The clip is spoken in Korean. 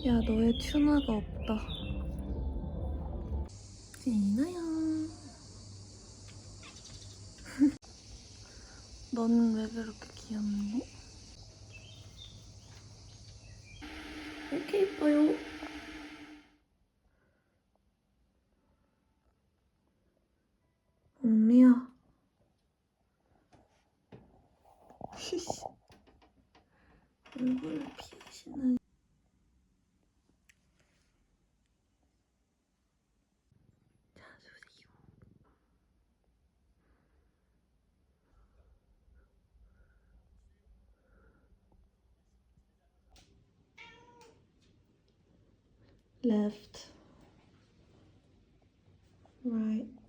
야, 너의 튜너가 없다. 지나야. 넌 왜 그렇게 귀엽니? 이렇게 예뻐요. 언니야. 얼굴을 피하시는. 자주세요. Left, right.